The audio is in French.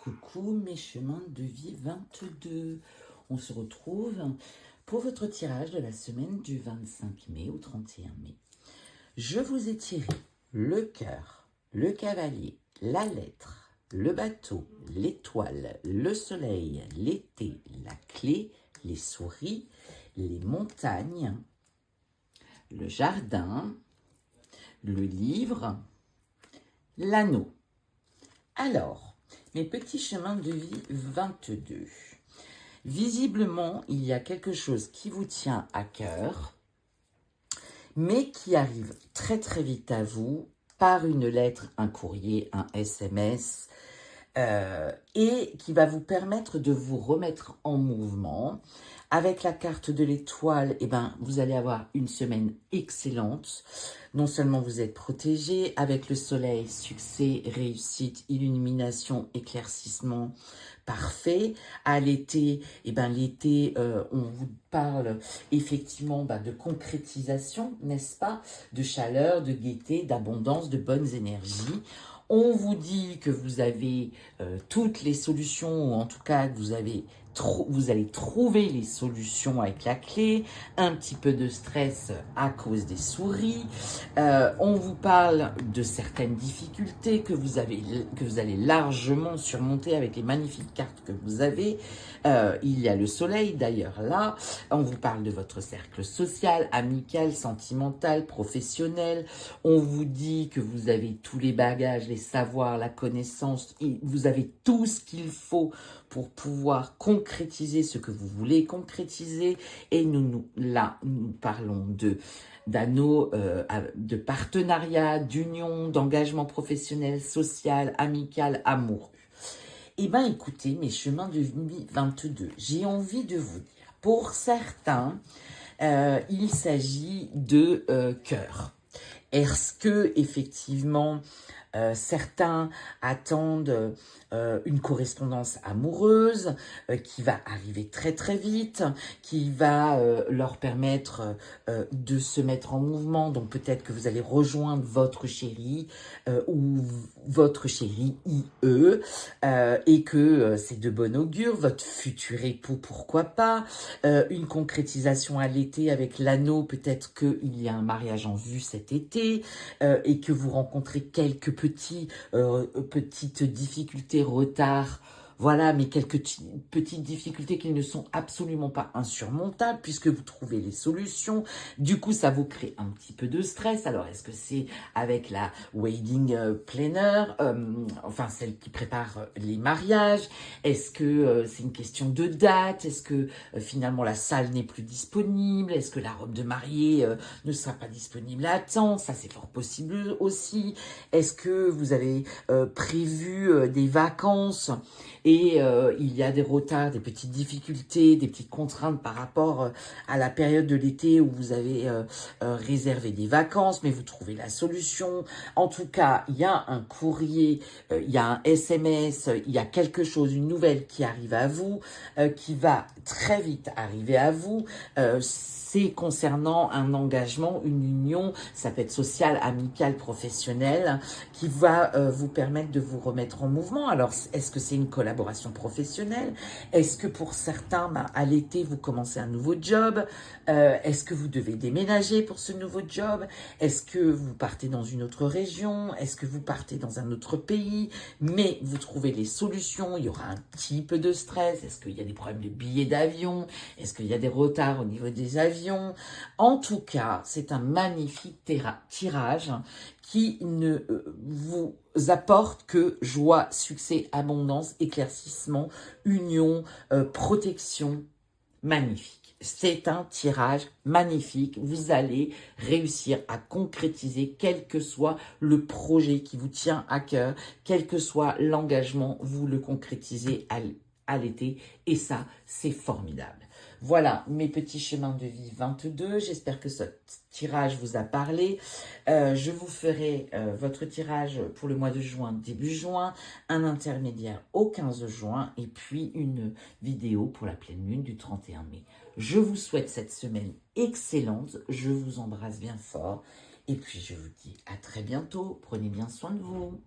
Coucou mes chemins de vie 22. On se retrouve pour votre tirage de la semaine du 25 mai au 31 mai. Je vous ai tiré le cœur, le cavalier, la lettre, le bateau, l'étoile, le soleil, l'été, la clé, les souris, les montagnes, le jardin, le livre, l'anneau. Alors, mes petits chemins de vie 22. Visiblement, il y a quelque chose qui vous tient à cœur, mais qui arrive très très vite à vous par une lettre, un courrier, un SMS, et qui va vous permettre de vous remettre en mouvement. Avec la carte de l'étoile, vous allez avoir une semaine excellente. Non seulement vous êtes protégé, avec le soleil, succès, réussite, illumination, éclaircissement, parfait. À l'été, on vous parle effectivement de concrétisation, n'est-ce pas? De chaleur, de gaieté, d'abondance, de bonnes énergies. On vous dit que vous avez toutes les solutions, ou en tout cas que vous allez trouver les solutions avec la clé, un petit peu de stress à cause des souris. On vous parle de certaines difficultés que vous allez largement surmonter avec les magnifiques cartes que vous avez. Il y a le soleil d'ailleurs là. On vous parle de votre cercle social, amical, sentimental, professionnel. On vous dit que vous avez tous les bagages, les savoirs, la connaissance. Vous avez tout ce qu'il faut pour pouvoir concrétiser ce que vous voulez concrétiser. Et nous parlons d'anneaux, de partenariat, d'union, d'engagement professionnel, social, amical, amoureux. Écoutez, mes chemins de vie 22, j'ai envie de vous dire, pour certains, il s'agit de cœur. Est-ce que, effectivement, certains attendent une correspondance amoureuse qui va arriver très très vite, qui va leur permettre de se mettre en mouvement. Donc peut-être que vous allez rejoindre votre chéri ou votre chéri IE et que c'est de bon augure, votre futur époux, pourquoi pas, une concrétisation à l'été avec l'anneau, peut-être qu'il y a un mariage en vue cet été et que vous rencontrez quelques petites difficultés, retards, voilà, mais quelques petites difficultés qui ne sont absolument pas insurmontables puisque vous trouvez les solutions. Du coup, ça vous crée un petit peu de stress. Alors, est-ce que c'est avec la wedding planner, enfin celle qui prépare les mariages? Est-ce que c'est une question de date? Est-ce que finalement la salle n'est plus disponible? Est-ce que la robe de mariée ne sera pas disponible à temps? Ça, c'est fort possible aussi. Est-ce que vous avez prévu des vacances et il y a des retards, des petites difficultés, des petites contraintes par rapport à la période de l'été où vous avez réservé des vacances, mais vous trouvez la solution. En tout cas, il y a un courrier, il y a un SMS, il y a quelque chose, une nouvelle qui arrive à vous, qui va très vite arriver à vous. C'est concernant un engagement, une union, ça peut être social, amical, professionnel, qui va vous permettre de vous remettre en mouvement. Alors, est-ce que c'est une collaboration professionnelle? Est-ce que pour certains, à l'été, vous commencez un nouveau job? Est-ce que vous devez déménager pour ce nouveau job? Est-ce que vous partez dans une autre région? Est-ce que vous partez dans un autre pays? Mais vous trouvez les solutions, il y aura un petit peu de stress. Est-ce qu'il y a des problèmes de billets d'avion? Est-ce qu'il y a des retards au niveau des avions? En tout cas, c'est un magnifique tirage qui ne vous apporte que joie, succès, abondance, éclaircissement, union, protection. Magnifique. C'est un tirage magnifique. Vous allez réussir à concrétiser quel que soit le projet qui vous tient à cœur, quel que soit l'engagement, vous le concrétisez à l'été. Et ça, c'est formidable. Voilà mes petits chemins de vie 22. J'espère que ce tirage vous a parlé. Je vous ferai votre tirage pour le mois de juin, début juin, un intermédiaire au 15 juin et puis une vidéo pour la pleine lune du 31 mai. Je vous souhaite cette semaine excellente. Je vous embrasse bien fort et puis je vous dis à très bientôt. Prenez bien soin de vous.